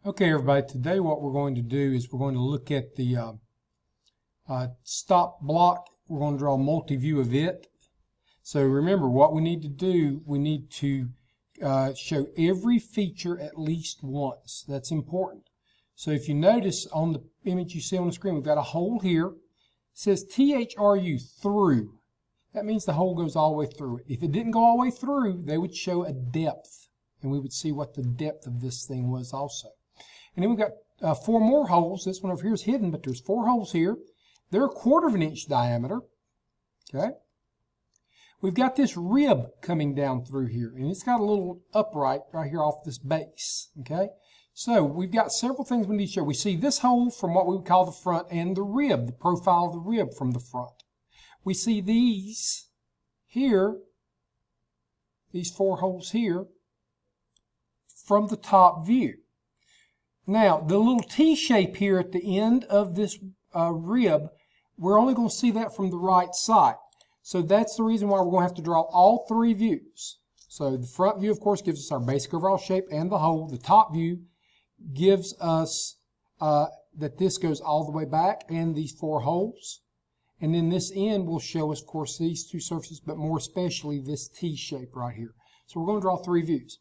Okay, everybody, today what we're going to do is we're going to look at the stop block. We're going to draw a multi-view of it. So remember, what we need to do, we need to show every feature at least once. That's important. So if you notice on the image you see on the screen, we've got a hole here. It says THRU, through. That means the hole goes all the way through it. If it didn't go all the way through, they would show a depth, and we would see what the depth of this thing was also. And then we've got 4 more holes. This one over here is hidden, but there's 4 holes here. They're 1/4 of an inch diameter. Okay. We've got this rib coming down through here, and it's got a little upright right here off this base. Okay. So we've got several things we need to show. We see this hole from what we would call the front, and the rib, the profile of the rib from the front. We see these here, these 4 holes here, from the top view. Now, the little T shape here at the end of this rib, we're only going to see that from the right side. So that's the reason why we're going to have to draw all 3 views. So the front view, of course, gives us our basic overall shape and the hole. The top view gives us that this goes all the way back and these 4 holes. And then this end will show us, of course, these 2 surfaces, but more especially this T shape right here. So we're going to draw 3 views.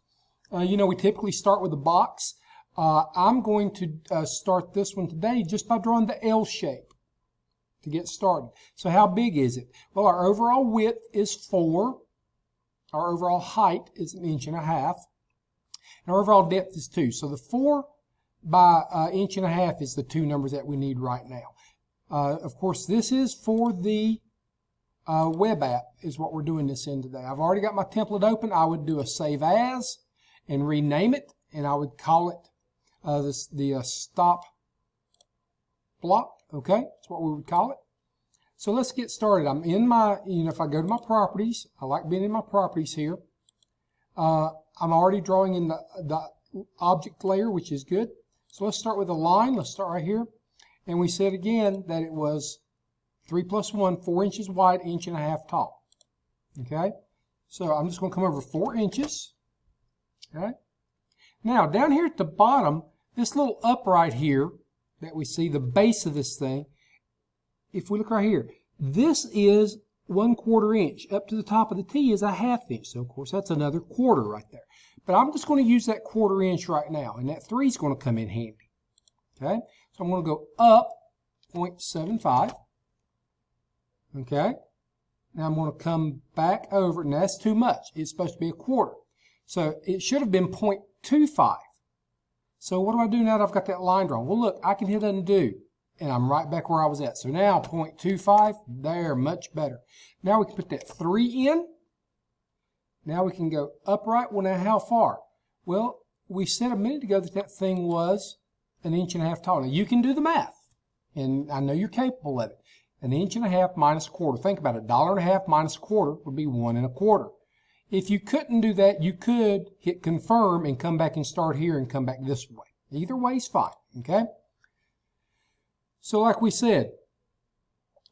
You know, we typically start with a box. I'm going to start this one today just by drawing the L shape to get started. So how big is it? Well, our overall width is 4. Our overall height is 1.5 inches. And our overall depth is 2. So the 4 by 1.5 inches is the 2 numbers that we need right now. Of course, this is for the web app is what we're doing this in today. I've already got my template open. I would do a save as and rename it, and I would call it the stop block. Okay, that's what we would call it. So let's get started. I'm in my, if I go to my properties, I like being in my properties here. I'm already drawing in the object layer, which is good. So let's start with a line. Let's start right here. And we said again that it was 3 + 1, 4 inches wide, 1.5 inches tall. Okay, so I'm just going to come over 4 inches. Okay. Now down here at the bottom, this little upright here that we see, the base of this thing, if we look right here, this is 1/4 inch. Up to the top of the T is a 1/2 inch. So of course that's another 1/4 right there. But I'm just going to use that 1/4 inch right now, and that 3 is going to come in handy. Okay, so I'm going to go up 0.75. Okay, now I'm going to come back over, and that's too much. It's supposed to be 1/4. So it should have been 0.25. So what do I do now that I've got that line drawn? Well, look, I can hit undo, and I'm right back where I was at. So now 0.25, there, much better. Now we can put that 3 in. Now we can go upright. Well, now how far? Well, we said a minute ago that that thing was 1.5 inches tall. Now you can do the math, and I know you're capable of it. 1.5 inches minus 1/4. Think about it. $1.50 minus 1/4 would be 1 1/4. If you couldn't do that, you could hit confirm and come back and start here and come back this way. Either way is fine, okay? So like we said,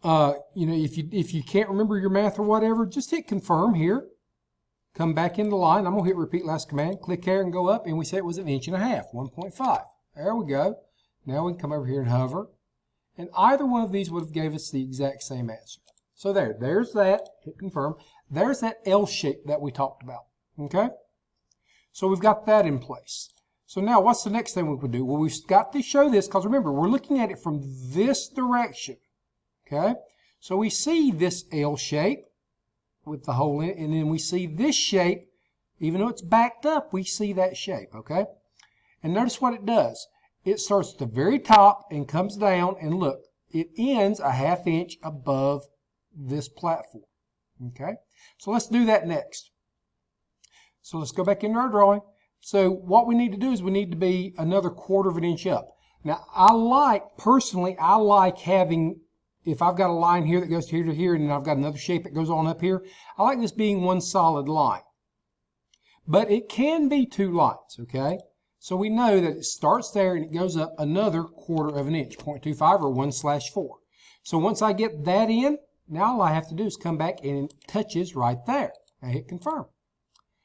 if you can't remember your math or whatever, just hit confirm here. Come back in the line. I'm going to hit repeat last command. Click here and go up, and we said it was 1.5 inches, 1.5. There we go. Now we can come over here and hover. And either one of these would have gave us the exact same answer. So there's that. Hit confirm. There's that L shape that we talked about. Okay? So we've got that in place. So now what's the next thing we could do? Well, we've got to show this because remember, we're looking at it from this direction. Okay? So we see this L shape with the hole in it, and then we see this shape. Even though it's backed up, we see that shape. Okay? And notice what it does. It starts at the very top and comes down, and look, it ends a 1/2 inch above this platform. Okay, so let's do that next. So let's go back into our drawing. So what we need to do is we need to be another 1/4 of an inch up. Now personally, I like having, if I've got a line here that goes here to here, and then I've got another shape that goes on up here, I like this being one solid line. But it can be 2 lines, okay? So we know that it starts there and it goes up another 1/4 of an inch, 0.25 or 1/4. So once I get that in, now all I have to do is come back and it touches right there. I hit confirm.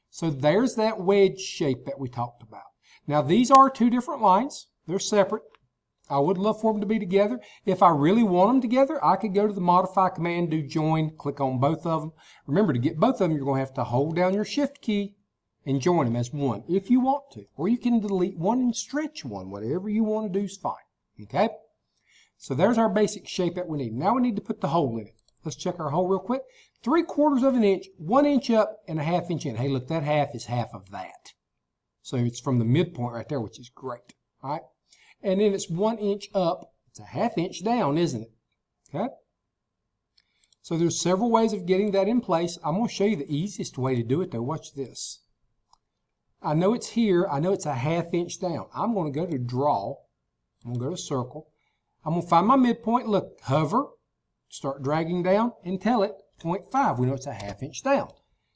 So there's that wedge shape that we talked about. Now these are two different lines. They're separate. I would love for them to be together. If I really want them together, I could go to the modify command, do join, click on both of them. Remember, to get both of them, you're going to have to hold down your shift key and join them as one if you want to. Or you can delete one and stretch one. Whatever you want to do is fine. Okay? So there's our basic shape that we need. Now we need to put the hole in it. Let's check our hole real quick. 3/4 of an inch, 1 inch up, and a 1/2 inch in. Hey, look, that half is half of that. So it's from the midpoint right there, which is great. All right? And then it's 1 inch up. It's a 1/2 inch down, isn't it? Okay? So there's several ways of getting that in place. I'm going to show you the easiest way to do it, though. Watch this. I know it's here. I know it's a 1/2 inch down. I'm going to go to draw. I'm going to go to circle. I'm going to find my midpoint. Look, hover, start dragging down, and tell it 0.5. We know it's a 1/2 inch down.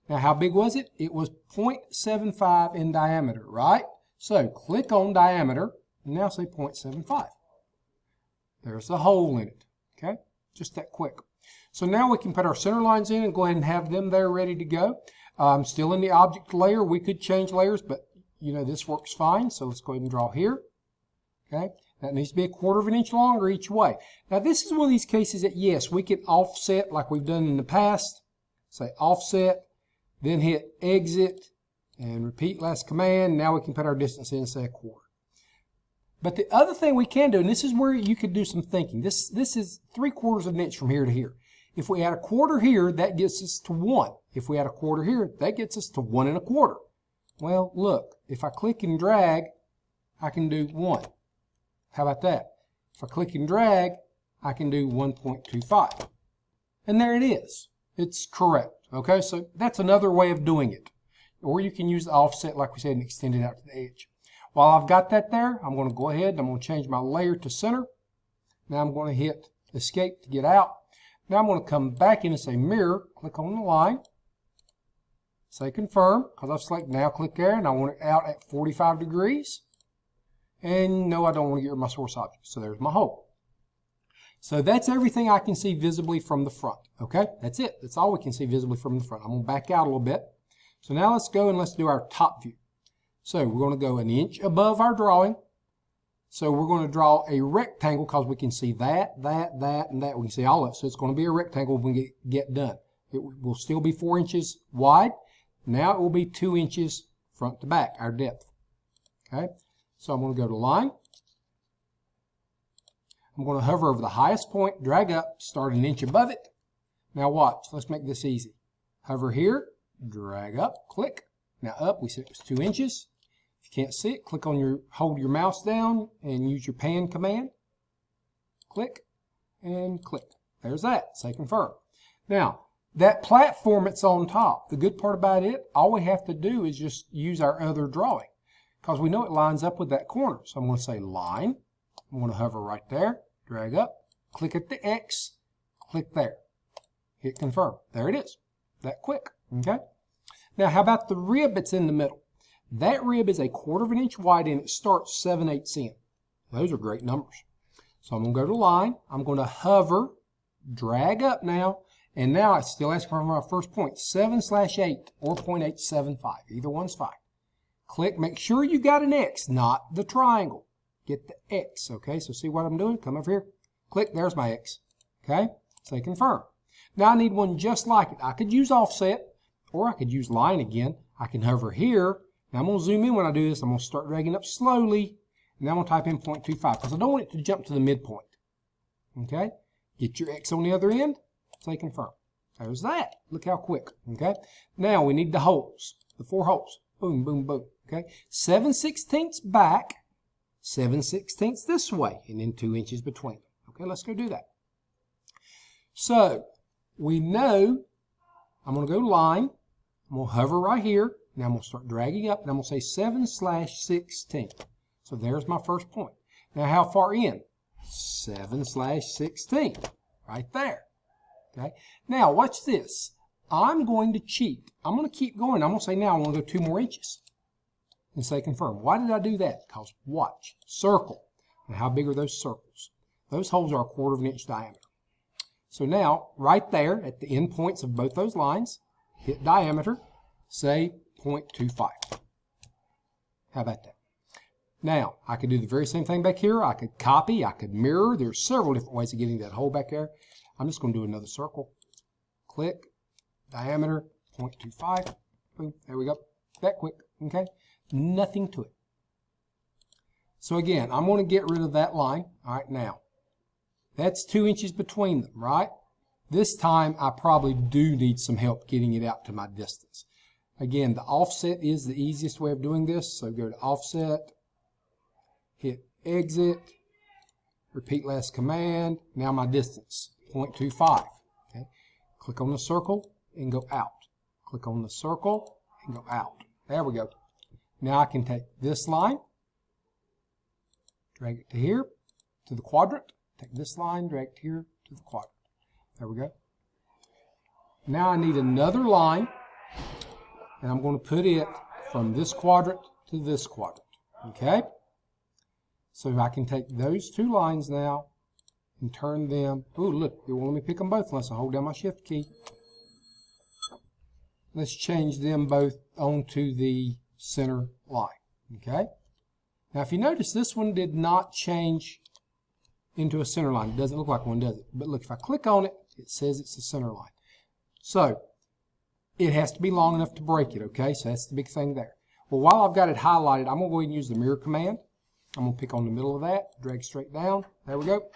Now, how big was it? It was 0.75 in diameter, right? So click on diameter, and now say 0.75. There's a hole in it, okay? Just that quick. So now we can put our center lines in and go ahead and have them there ready to go. Still in the object layer. We could change layers, but you know this works fine. So let's go ahead and draw here. Okay, that needs to be 1/4 of an inch longer each way. Now this is one of these cases that yes, we can offset like we've done in the past. Say offset, then hit exit and repeat last command. Now we can put our distance in and say 1/4. But the other thing we can do, and this is where you could do some thinking. This is 3/4 of an inch from here to here. If we add 1/4 here, that gets us to 1. If we add 1/4 here, that gets us to 1 1/4. Well, look, if I click and drag, I can do 1. How about that? If I click and drag, I can do 1.25. And there it is. It's correct. Okay, so that's another way of doing it. Or you can use the offset, like we said, and extend it out to the edge. While I've got that there, I'm going to go ahead and I'm going to change my layer to center. Now I'm going to hit escape to get out. Now I'm going to come back in and say mirror, click on the line, say confirm, because I've selected now, click there, and I want it out at 45 degrees. And no, I don't want to get rid of my source object. So there's my hole. So that's everything I can see visibly from the front. Okay, that's it. That's all we can see visibly from the front. I'm going to back out a little bit. So now let's go and let's do our top view. So we're going to go 1 inch above our drawing. So we're going to draw a rectangle because we can see that, and that. We can see all of it. So it's going to be a rectangle when we get done. It will still be 4 inches wide. Now it will be 2 inches front to back, our depth. Okay. So I'm going to go to line. I'm going to hover over the highest point, drag up, start 1 inch above it. Now watch. Let's make this easy. Hover here, drag up, click. Now up, we said it was 2 inches. If you can't see it, click on hold your mouse down and use your pan command. Click and click. There's that. Say confirm. Now, that platform that's on top, the good part about it, all we have to do is just use our other drawing because we know it lines up with that corner. So I'm going to say line. I'm going to hover right there, drag up, click at the X, click there. Hit confirm. There it is. That quick. Okay. Now, how about the rib that's in the middle? That rib is 1/4 of an inch wide and it starts 7/8 in. Those are great numbers. So I'm going to go to line. I'm going to hover, drag up now, and now I still ask for my first point, 7/8 or 0.875. Either one's fine. Click. Make sure you got an X, not the triangle. Get the X. Okay. So see what I'm doing? Come over here. Click. There's my X. Okay. Say confirm. Now I need one just like it. I could use offset. Or I could use line again. I can hover here. Now I'm going to zoom in when I do this. I'm going to start dragging up slowly. And then I'm going to type in 0.25 because I don't want it to jump to the midpoint. Okay? Get your X on the other end. Say confirm. There's that. Look how quick. Okay? Now we need the holes. The 4 holes. Boom, boom, boom. Okay? 7/16 back. 7/16 this way. And then 2 inches between. Okay? Let's go do that. So we know I'm going to go line. I'm going to hover right here. Now I'm going to start dragging up, and I'm going to say 7/16. So there's my first point. Now how far in? 7/16. Right there. Okay. Now watch this. I'm going to cheat. I'm going to keep going. I'm going to say now I want to go 2 more inches. And say confirm. Why did I do that? Because watch. Circle. Now how big are those circles? Those holes are 1/4 of an inch diameter. So now, right there at the end points of both those lines, hit diameter, say 0.25. How about that? Now, I could do the very same thing back here. I could copy, I could mirror. There's several different ways of getting that hole back there. I'm just going to do another circle. Click, diameter, 0.25. Boom, there we go. That quick, okay? Nothing to it. So again, I'm going to get rid of that line. All right, now, that's 2 inches between them, right? This time, I probably do need some help getting it out to my distance. Again, the offset is the easiest way of doing this. So go to offset, hit exit, repeat last command. Now my distance, 0.25. Okay. Click on the circle and go out. Click on the circle and go out. There we go. Now I can take this line, drag it to here, to the quadrant. Take this line, drag it here to the quadrant. There we go. Now I need another line, and I'm going to put it from this quadrant to this quadrant. Okay? So I can take those 2 lines now and turn them. Oh, look, it won't let me pick them both unless I hold down my shift key. Let's change them both onto the center line. Okay? Now, if you notice, this one did not change into a center line. It doesn't look like one, does it? But look, if I click on it, it says it's a center line. So, it has to be long enough to break it, okay? So that's the big thing there. Well, while I've got it highlighted, I'm going to go ahead and use the mirror command. I'm going to pick on the middle of that, drag straight down, there we go,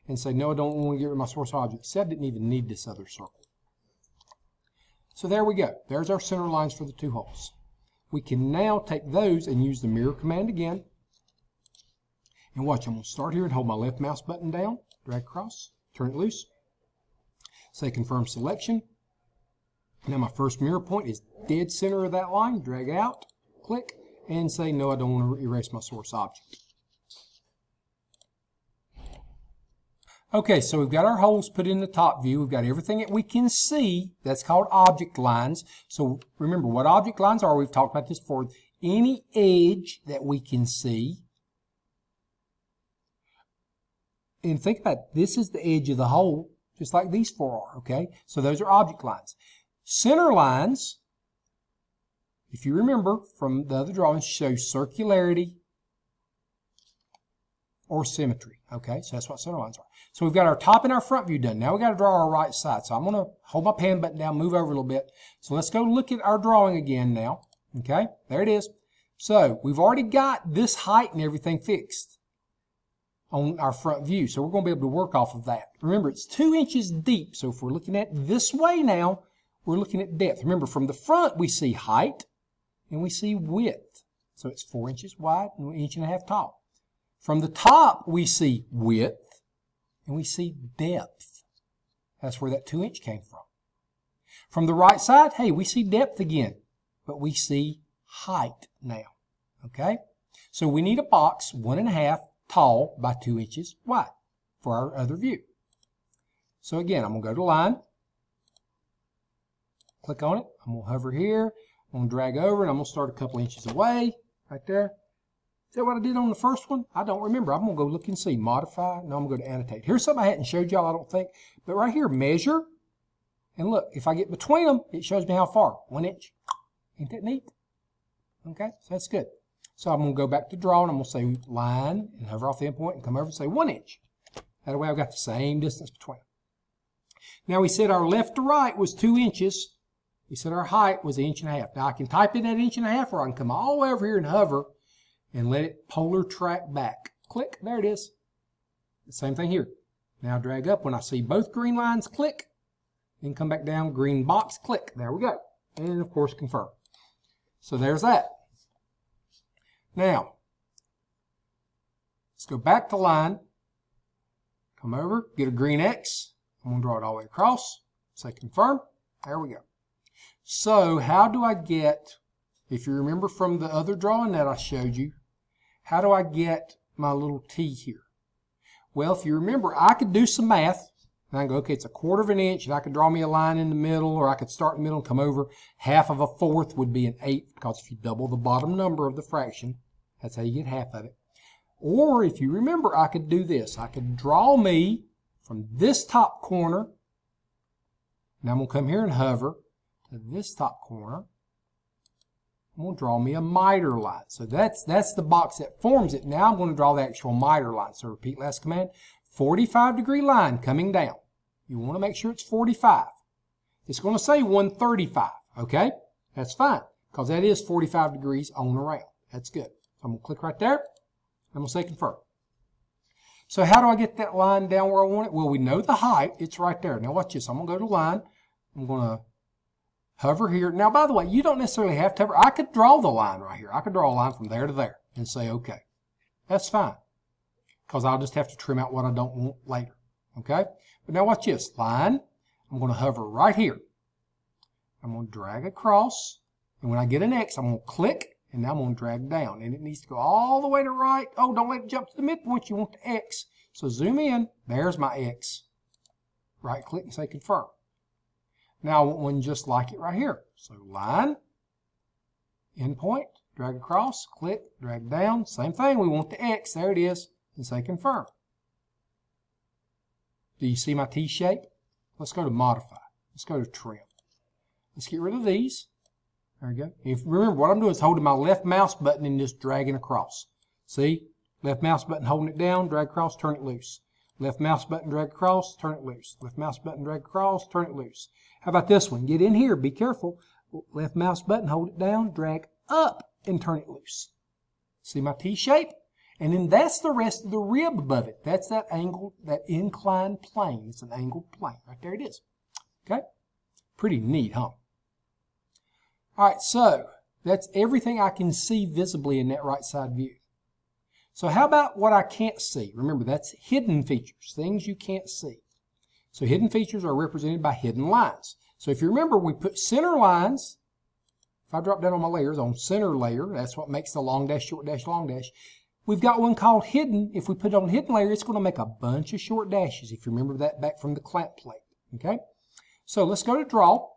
and say, no, I don't want to get rid of my source object. See, I didn't even need this other circle. So there we go. There's our center lines for the 2 holes. We can now take those and use the mirror command again. And watch, I'm going to start here and hold my left mouse button down, drag across, turn it loose, say confirm selection. Now my first mirror point is dead center of that line, drag out, click, and say no, I don't want to erase my source object. Okay, so we've got our holes put in the top view. We've got everything that we can see. That's called object lines. So remember what object lines are. We've talked about this before. Any edge that we can see. And think about it, this is the edge of the hole, just like these 4 are, okay? So those are object lines. Center lines, if you remember from the other drawings, show circularity or symmetry, okay? So that's what center lines are. So we've got our top and our front view done. Now we've got to draw our right side. So I'm going to hold my pen button down, move over a little bit. So let's go look at our drawing again now, okay? There it is. So we've already got this height and everything fixed on our front view. So we're going to be able to work off of that. Remember, it's 2 inches deep. So if we're looking at this way now, we're looking at depth. Remember, from the front, we see height and we see width. So it's 4 inches wide and 1.5 inches tall. From the top, we see width and we see depth. That's where that 2 inch came from. From the right side, hey, we see depth again, but we see height now. Okay? So we need a box 1.5 tall by 2 inches wide for our other view. So again, I'm going to go to line, click on it, I'm going to hover here, I'm going to drag over, and I'm going to start a couple inches away, right there. Is that what I did on the first one? I don't remember. I'm going to go look and see. Modify. No, I'm going to go to annotate. Here's something I hadn't showed y'all, I don't think. But right here, measure. And look, if I get between them, it shows me how far. 1 inch. Ain't that neat? Okay, so that's good. So I'm going to go back to draw, and I'm going to say line, and hover off the endpoint, and come over and say 1 inch. That way I've got the same distance between them. Now we said our left to right was 2 inches. We said our height was 1.5 inches. Now I can type in that 1.5 inches, or I can come all the way over here and hover and let it polar track back. Click, there it is. The same thing here. Now drag up when I see both green lines, click, then come back down, green box, click. There we go. And of course confirm. So there's that. Now, let's go back to line, come over, get a green X. I'm going to draw it all the way across, say confirm. There we go. So how do I get, if you remember from the other drawing that I showed you, how do I get my little T here? Well, if you remember, I could do some math. And I can go, okay, it's 1/4 inch, and I could draw me a line in the middle, or I could start in the middle and come over. 1/2 of a 4th would be 1/8, because if you double the bottom number of the fraction, that's how you get 1/2 of it. Or if you remember, I could do this. I could draw me from this top corner. Now I'm going to come here and hover to this top corner. I'm going to draw me a miter line. So that's the box that forms it. Now I'm going to draw the actual miter line. So repeat last command. 45-degree line coming down. You want to make sure it's 45. It's going to say 135. Okay? That's fine, because that is 45 degrees on around. That's good. So I'm going to click right there. I'm going to say confirm. So how do I get that line down where I want it? Well, we know the height. It's right there. Now watch this. I'm going to go to line. I'm going to hover here. Now, by the way, you don't necessarily have to hover. I could draw the line right here. I could draw a line from there to there and say OK. That's fine, because I'll just have to trim out what I don't want later. Okay? But now watch this. Line. I'm going to hover right here. I'm going to drag across. And when I get an X, I'm going to click. And now I'm going to drag down. And it needs to go all the way to right. Oh, don't let it jump to the midpoint. You want the X. So zoom in. There's my X. Right click and say confirm. Now I want one just like it right here. So line, endpoint, drag across, click, drag down. Same thing. We want the X. There it is. And say confirm. Do you see my T shape? Let's go to modify. Let's go to trim. Let's get rid of these. There we go. If remember, what I'm doing is holding my left mouse button and just dragging across. See? Left mouse button holding it down, drag across, turn it loose. Left mouse button, drag across, turn it loose. Left mouse button, drag across, turn it loose. How about this one? Get in here. Be careful. Left mouse button, hold it down, drag up, and turn it loose. See my T shape? And then that's the rest of the rib above it. That's that angle, that inclined plane. It's an angled plane. Right there it is. Okay? Pretty neat, huh? All right, so that's everything I can see visibly in that right side view. So how about what I can't see? Remember, that's hidden features, things you can't see. So hidden features are represented by hidden lines. So if you remember, we put center lines. If I drop down on my layers, on center layer, that's what makes the long dash, short dash, long dash. We've got one called hidden. If we put it on hidden layer, it's going to make a bunch of short dashes, if you remember that back from the clamp plate. Okay? So let's go to draw.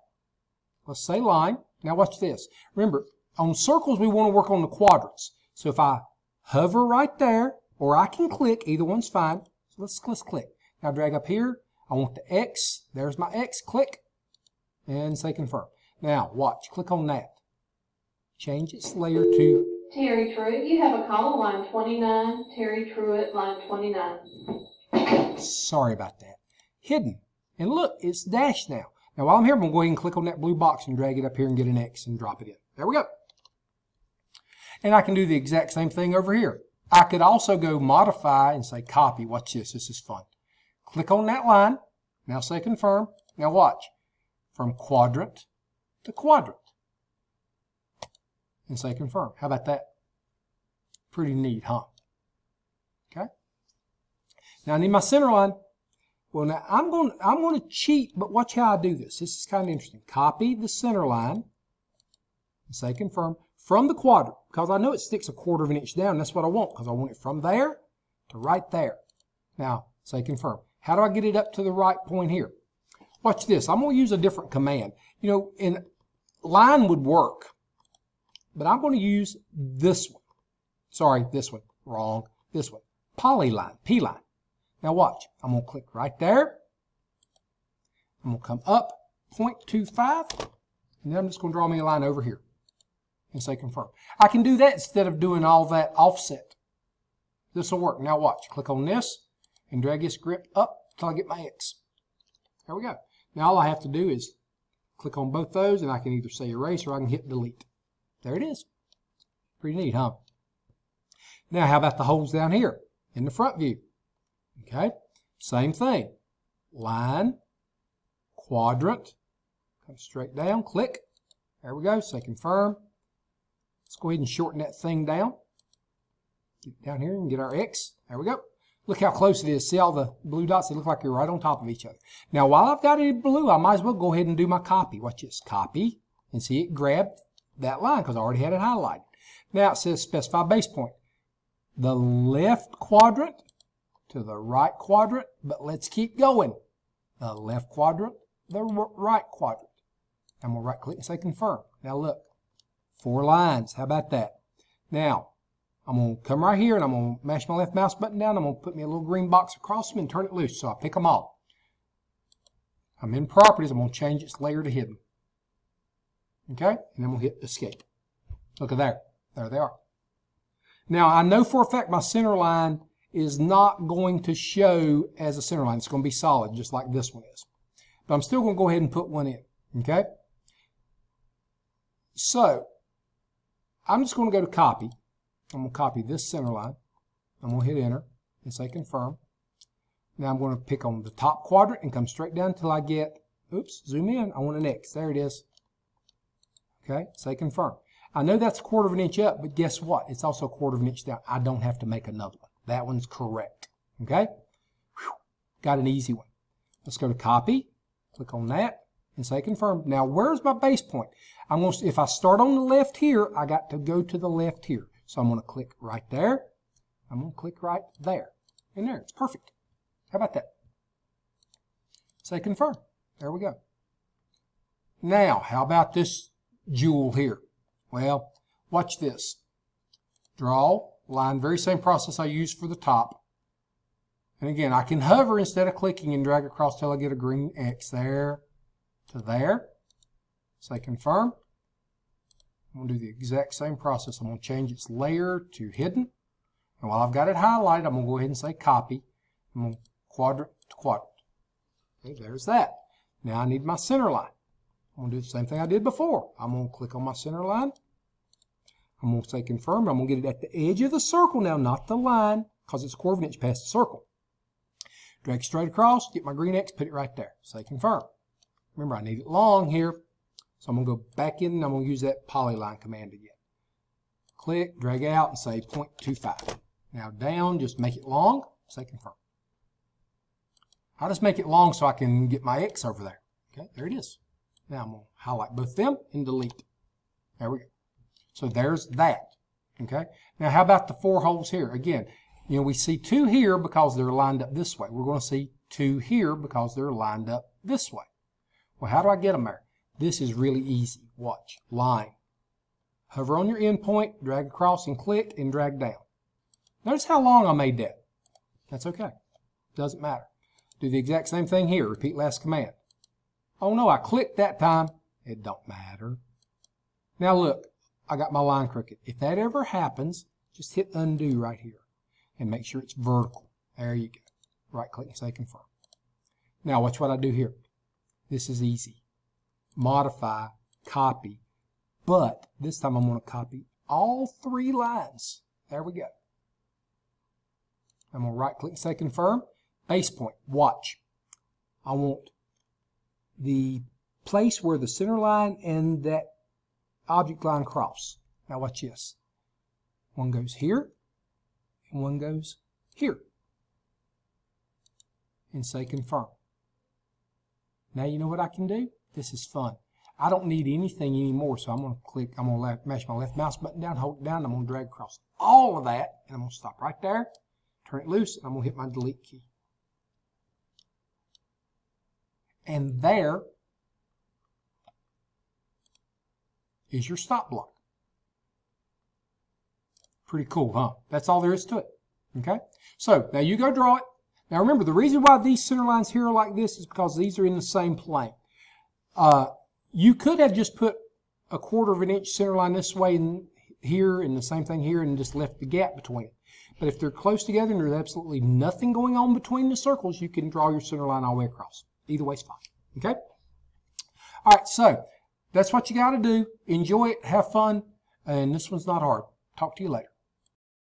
Let's say line. Now watch this. Remember, on circles, we want to work on the quadrants. So if I hover right there, or I can click, either one's fine. So let's click. Now drag up here. I want the X. There's my X. Click. And say confirm. Now watch. Click on that. Change its layer to Terry Truitt. You have a call on line 29. Terry Truitt, line 29. Sorry about that. Hidden. And look, it's dashed now. Now, while I'm here, I'm going to go ahead and click on that blue box and drag it up here and get an X and drop it in. There we go. And I can do the exact same thing over here. I could also go modify and say copy. Watch this. This is fun. Click on that line. Now say confirm. Now watch. From quadrant to quadrant. And say confirm. How about that? Pretty neat, huh? Okay. Now I need my center line. Well, now I'm going to cheat, but watch how I do this. This is kind of interesting. Copy the center line and say confirm from the quadrant, because I know it sticks 1/4 of an inch down. That's what I want, because I want it from there to right there. Now say confirm. How do I get it up to the right point here? Watch this. I'm going to use a different command. You know, in line would work, but I'm going to use this one. Sorry, this one. Wrong. This one. Polyline. P-line. Now watch, I'm going to click right there. I'm going to come up 0.25, and then I'm just going to draw me a line over here and say confirm. I can do that instead of doing all that offset. This will work. Now watch, click on this and drag this grip up until I get my X. There we go. Now all I have to do is click on both those, and I can either say erase or I can hit delete. There it is. Pretty neat, huh? Now how about the holes down here in the front view? Okay, same thing. Line, quadrant, come straight down, click. There we go, say confirm. Let's go ahead and shorten that thing down. Get down here and get our X. There we go. Look how close it is. See all the blue dots? They look like they're right on top of each other. Now, while I've got it in blue, I might as well go ahead and do my copy. Watch this. Copy. And see, it grabbed that line because I already had it highlighted. Now, it says specify base point. The left quadrant to the right quadrant, but let's keep going. The left quadrant, the right quadrant. I'm going to right click and say confirm. Now look, 4 lines. How about that? Now, I'm going to come right here and I'm going to mash my left mouse button down. I'm going to put me a little green box across them and turn it loose. So I pick them all. I'm in properties. I'm going to change its layer to hidden. Okay? And then we'll hit escape. Look at there. There they are. Now, I know for a fact my center line is not going to show as a center line. It's going to be solid, just like this one is. But I'm still going to go ahead and put one in, okay? So, I'm just going to go to copy. I'm going to copy this center line. I'm going to hit enter and say confirm. Now I'm going to pick on the top quadrant and come straight down until I get, oops, zoom in. I want an X. There it is. Okay, say confirm. I know that's 1/4 of an inch up, but guess what? It's also 1/4 of an inch down. I don't have to make another one. That one's correct. Okay? Whew. Got an easy one. Let's go to copy. Click on that and say confirm. Now, where's my base point? I'm going to, if I start on the left here, I got to go to the left here. So I'm going to click right there. I'm going to click right there. And there, it's perfect. How about that? Say confirm. There we go. Now, how about this jewel here? Well, watch this. Draw, line, very same process I used for the top. And again, I can hover instead of clicking and drag across till I get a green X there to there. Say confirm. I'm going to do the exact same process. I'm going to change its layer to hidden. And while I've got it highlighted, I'm going to go ahead and say copy. I'm going to quadrant to quadrant. Okay, there's that. Now I need my center line. I'm going to do the same thing I did before. I'm going to click on my center line. I'm going to say confirm. I'm going to get it at the edge of the circle now, not the line, because it's 1/4 of an inch past the circle. Drag straight across, get my green X, put it right there. Say confirm. Remember, I need it long here. So I'm going to go back in and I'm going to use that polyline command again. Click, drag out, and say 0.25. Now down, just make it long. Say confirm. I'll just make it long so I can get my X over there. Okay, there it is. Now I'm going to highlight both of them and delete. There we go. So there's that. Okay. Now how about the 4 holes here? Again, you know, we see 2 here because they're lined up this way. We're going to see 2 here because they're lined up this way. Well, how do I get them there? This is really easy. Watch. Line. Hover on your endpoint, drag across and click, and drag down. Notice how long I made that. That's okay. Doesn't matter. Do the exact same thing here. Repeat last command. Oh no, I clicked that time. It don't matter. Now look, I got my line crooked. If that ever happens, just hit undo right here and make sure it's vertical. There you go. Right click and say confirm. Now watch what I do here. This is easy. Modify, copy, but this time I'm going to copy all 3 lines. There we go. I'm going to right click and say confirm. Base point, watch. I want the place where the center line and that object line cross. Now watch this. One goes here and one goes here. And say confirm. Now you know what I can do? This is fun. I don't need anything anymore, so I'm going to click, I'm going to mash my left mouse button down, hold it down, and I'm going to drag across all of that, and I'm going to stop right there, turn it loose, and I'm going to hit my delete key. And there is your stop block. Pretty cool, huh? That's all there is to it. Okay? So, now you go draw it. Now remember, the reason why these center lines here are like this is because these are in the same plane. You could have just put a 1/4 of an inch center line this way and here, and the same thing here, and just left the gap between it. But if they're close together and there's absolutely nothing going on between the circles, you can draw your center line all the way across. Either way is fine. Okay? All right, so that's what you got to do. Enjoy it, have fun, and this one's not hard. Talk to you later.